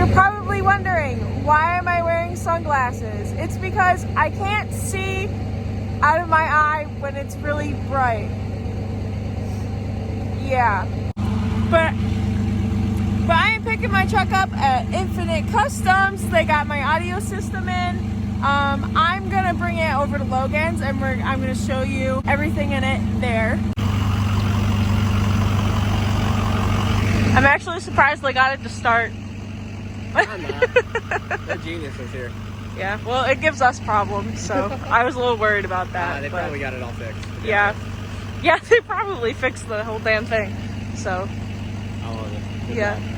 You're probably wondering, why am I wearing sunglasses? It's because I can't see out of my eye when it's really bright. Yeah. But I am picking my truck up at Infinite Customs. They got my audio system in. I'm gonna bring it over to Logan's and I'm gonna show you everything in it there. I'm actually surprised they got it to start. I'm not. They're geniuses here. Yeah, well, it gives us problems, so I was a little worried about that. They probably got it all fixed. Yeah. Yeah, they probably fixed the whole damn thing. So. I love it. Good Yeah. job.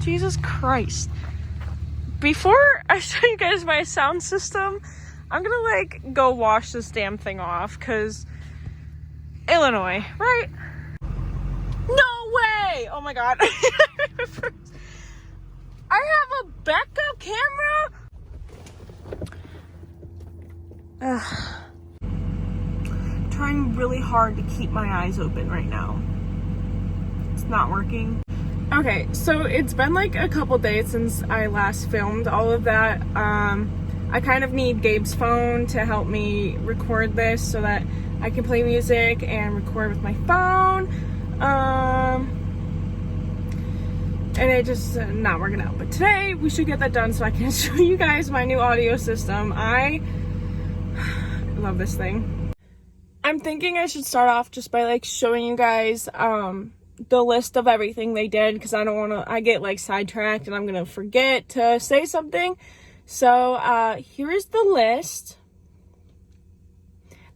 Jesus Christ. Before I show you guys my sound system, I'm gonna like go wash this damn thing off, cause Illinois, right? No way! Oh my god. I have a backup camera? Trying really hard to keep my eyes open right now. It's not working. Okay, so it's been like a couple days since I last filmed all of that. I kind of need Gabe's phone to help me record this so that I can play music and record with my phone. And it just not working out. But today we should get that done so I can show you guys my new audio system. I love this thing. I'm thinking I should start off just by like showing you guys the list of everything they did, because I don't want to, I get like sidetracked and I'm gonna forget to say something. So here is the list.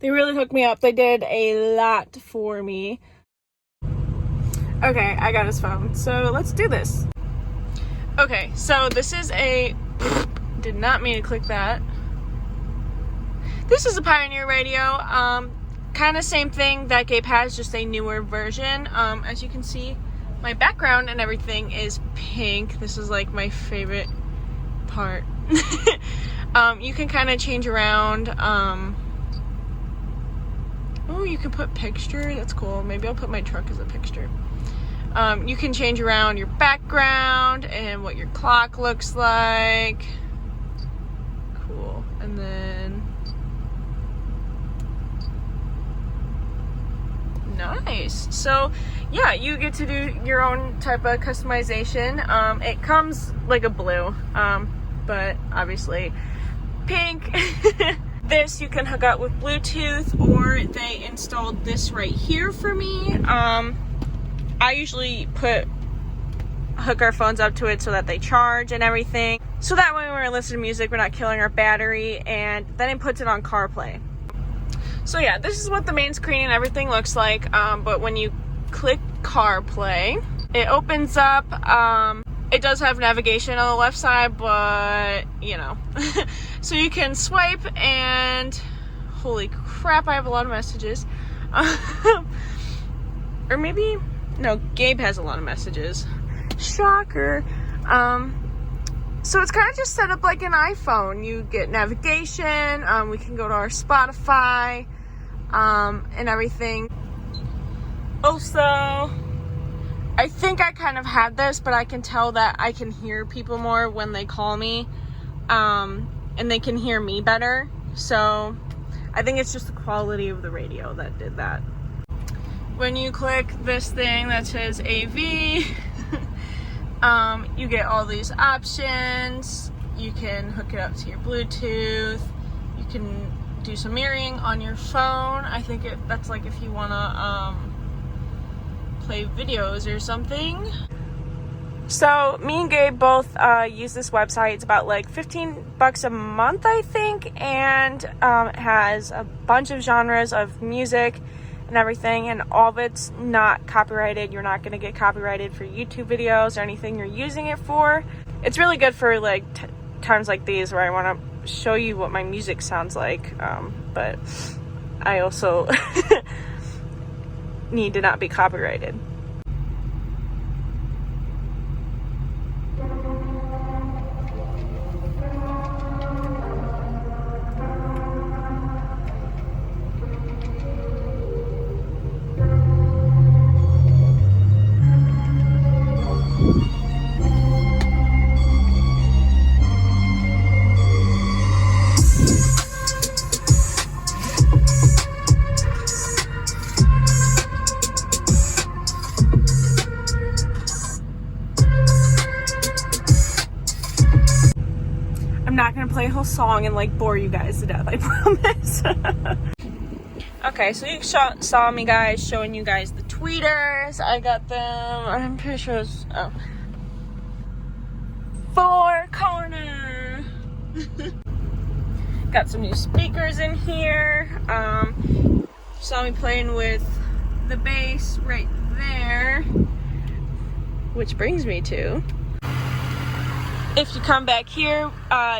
They really hooked me up. They did a lot for me. Okay, I got his phone, so let's do this. Okay, so this is a, did not mean to click that. This is a Pioneer radio. Kind of same thing that Gabe has, just a newer version. As you can see, my background and everything is pink. This is like my favorite part. You can kind of change around. Oh, you can put picture. That's cool. Maybe I'll put my truck as a picture. You can change around your background and what your clock looks like. Cool. And then nice. So yeah, you get to do your own type of customization. It comes like a blue, but obviously pink. This you can hook up with Bluetooth, or they installed this right here for me. I usually hook our phones up to it so that they charge and everything, so that way when we're listening to music we're not killing our battery. And then it puts it on CarPlay. So yeah, this is what the main screen and everything looks like, but when you click CarPlay, it opens up. It does have navigation on the left side, but you know. So you can swipe and, holy crap, I have a lot of messages. Or maybe, no, Gabe has a lot of messages. Shocker. So it's kind of just set up like an iPhone. You get navigation, we can go to our Spotify, and everything. Also, I think I kind of had this, but I can tell that I can hear people more when they call me, and they can hear me better. So I think it's just the quality of the radio that did that. When you click this thing that says AV, you get all these options. You can hook it up to your Bluetooth. You can do some mirroring on your phone. I think that's like if you wanna play videos or something. So me and Gabe both use this website. It's about like $15 a month, I think, and it has a bunch of genres of music and everything, and all of it's not copyrighted. You're not going to get copyrighted for YouTube videos or anything you're using it for. It's really good for like times like these where I want to show you what my music sounds like, but I also need to not be copyrighted. I'm not gonna play a whole song and like bore you guys to death, I promise. Okay, so you saw me guys showing you guys the tweeters. I got them, I'm pretty sure it's, oh, 4 corner. Got some new speakers in here. Saw me playing with the bass right there, which brings me to, if you come back here,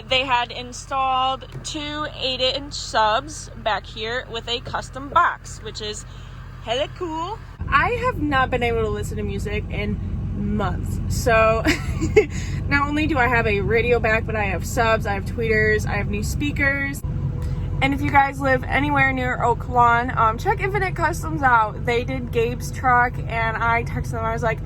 they had installed 2 8-inch subs back here with a custom box, which is hella cool. I have not been able to listen to music in months, so not only do I have a radio back, but I have subs, I have tweeters, I have new speakers. And if you guys live anywhere near Oak Lawn, check Infinite Customs out. They did Gabe's truck, and I texted them, I was like,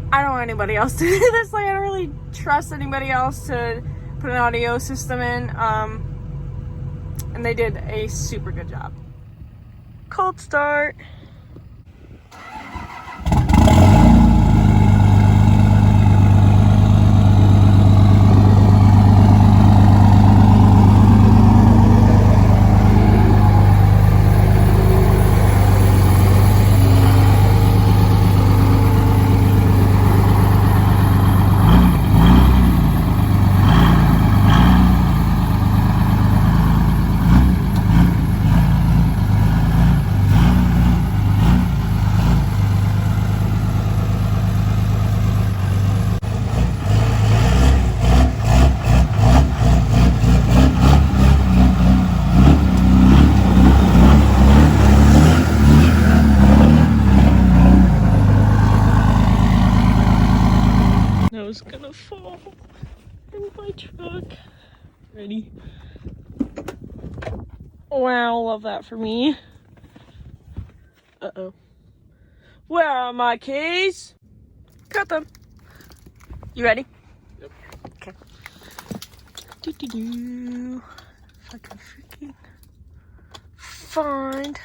I don't want anybody else to do this. Like, I don't really trust anybody else to put an audio system in. And they did a super good job. Cold start. Was gonna fall in my truck. Ready? Wow, love that for me. Uh-oh. Where are my keys? Got them. You ready? Yep. Okay. Do-do-do. If I can freaking find.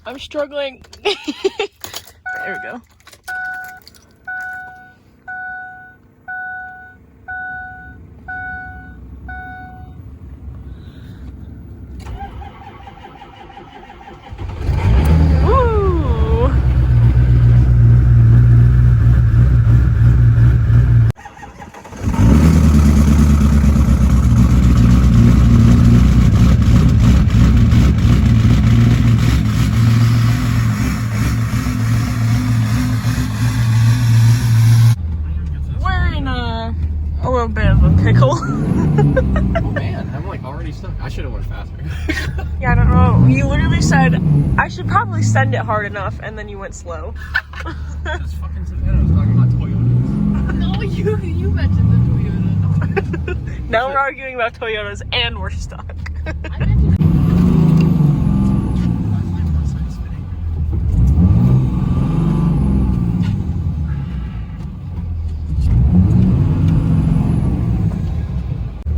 I'm struggling. There we go. Pickle. Oh man, I'm like already stuck. I should have went faster. Yeah, I don't know. You literally said I should probably send it hard enough, and then you went slow. That's fucking Savannah was talking about Toyotas. No, you mentioned the Toyota. Now we're arguing about Toyotas, and we're stuck. I mentioned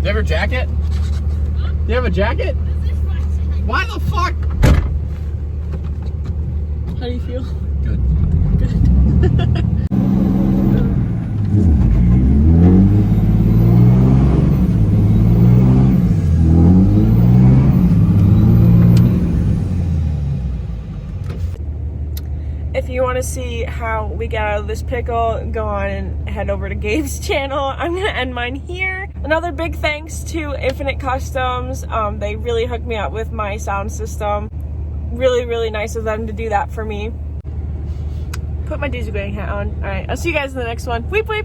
Do you have a jacket? Huh? Do you have a jacket? This is my jacket. Why the fuck? How do you feel? Good. Good. if you want to see how we get out of this pickle, go on and head over to Gabe's channel. I'm going to end mine here. Another big thanks to Infinite Customs. They really hooked me up with my sound system. Really, really nice of them to do that for me. Put my Diesel Gang hat on. All right, I'll see you guys in the next one. Weep, weep.